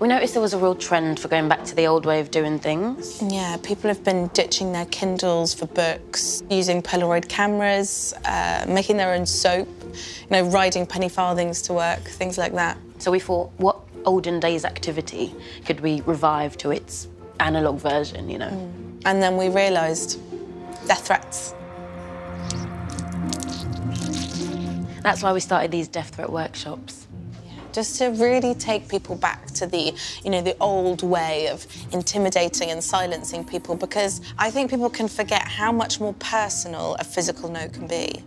We noticed there was a real trend for going back to the old way of doing things. Yeah, people have been ditching their Kindles for books, using Polaroid cameras, making their own soap, you know, riding penny farthings to work, things like that. So we thought, what olden days activity could we revive to its analogue version, you know? And then we realised death threats. That's why we started these death threat workshops. Just to really take people back to the, you know, the old way of intimidating and silencing people, because I think people can forget how much more personal a physical note can be.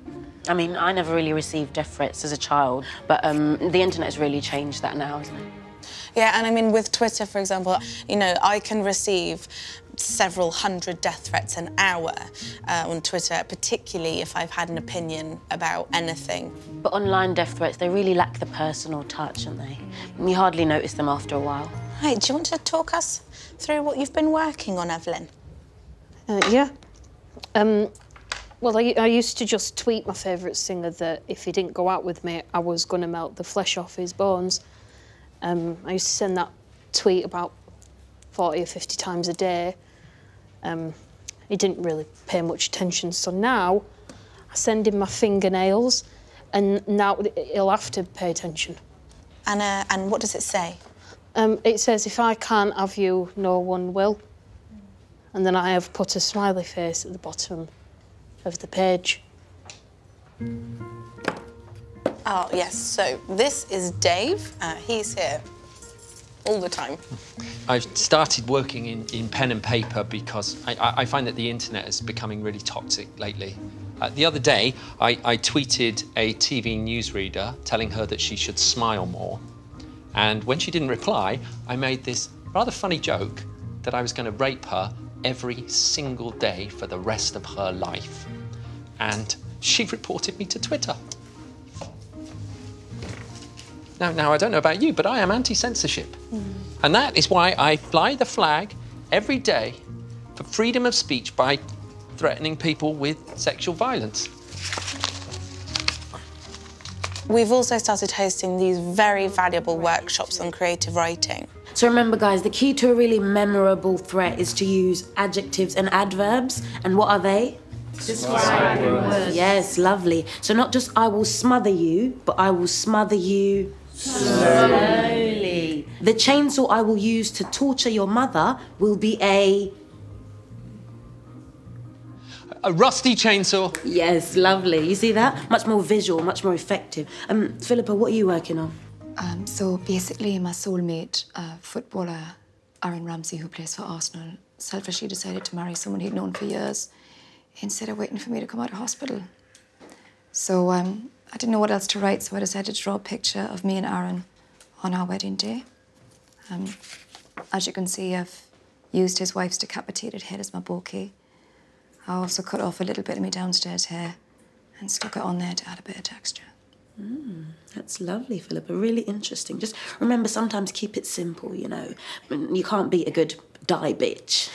I mean, I never really received death threats as a child, but the internet has really changed that now, hasn't it? Yeah, and I mean, with Twitter, for example, you know, I can receive several hundred death threats an hour on Twitter, particularly if I've had an opinion about anything. But online death threats, they really lack the personal touch, don't they? You hardly notice them after a while. Hey, do you want to talk us through what you've been working on, Evelyn? Yeah. Well, I used to just tweet my favourite singer that if he didn't go out with me, I was going to melt the flesh off his bones. I used to send that tweet about 40 or 50 times a day. He didn't really pay much attention, so now I send him my fingernails, and now he'll have to pay attention. And what does it say? It says, if I can't have you, no one will. And then I have put a smiley face at the bottom of the page. Oh, yes, so this is Dave. He's here all the time. I've started working in pen and paper because I find that the internet is becoming really toxic lately. The other day, I tweeted a TV newsreader telling her that she should smile more. And when she didn't reply, I made this rather funny joke that I was going to rape her every single day for the rest of her life. And she reported me to Twitter. Now, I don't know about you, but I am anti-censorship. And that is why I fly the flag every day for freedom of speech by threatening people with sexual violence. We've also started hosting these very valuable workshops on creative writing. So remember, guys, the key to a really memorable threat is to use adjectives and adverbs. And what are they? Describing words. Yes, lovely. So not just I will smother you, but I will smother you slowly. The chainsaw I will use to torture your mother will be a rusty chainsaw. Yes, lovely. You see that? Much more visual, much more effective. Philippa, what are you working on? So basically, my soulmate, footballer Aaron Ramsey, who plays for Arsenal, selfishly decided to marry someone he'd known for years instead of waiting for me to come out of hospital. So I didn't know what else to write, so I decided to draw a picture of me and Aaron on our wedding day. As you can see, I've used his wife's decapitated head as my bouquet. I also cut off a little bit of my downstairs hair and stuck it on there to add a bit of texture. That's lovely, Philippa. Really interesting. Just remember, sometimes keep it simple, you know. You can't beat a good die bitch.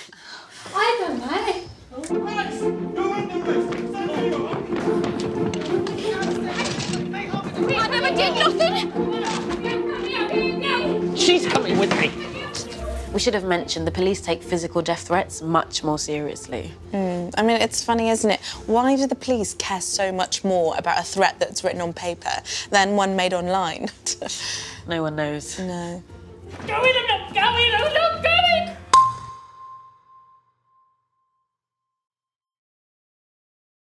I don't know. I never did nothing! She's coming with me. We should have mentioned the police take physical death threats much more seriously. I mean, it's funny, isn't it? Why do the police care so much more about a threat that's written on paper than one made online? No one knows. No. Go in, I'm not going, I'm not going!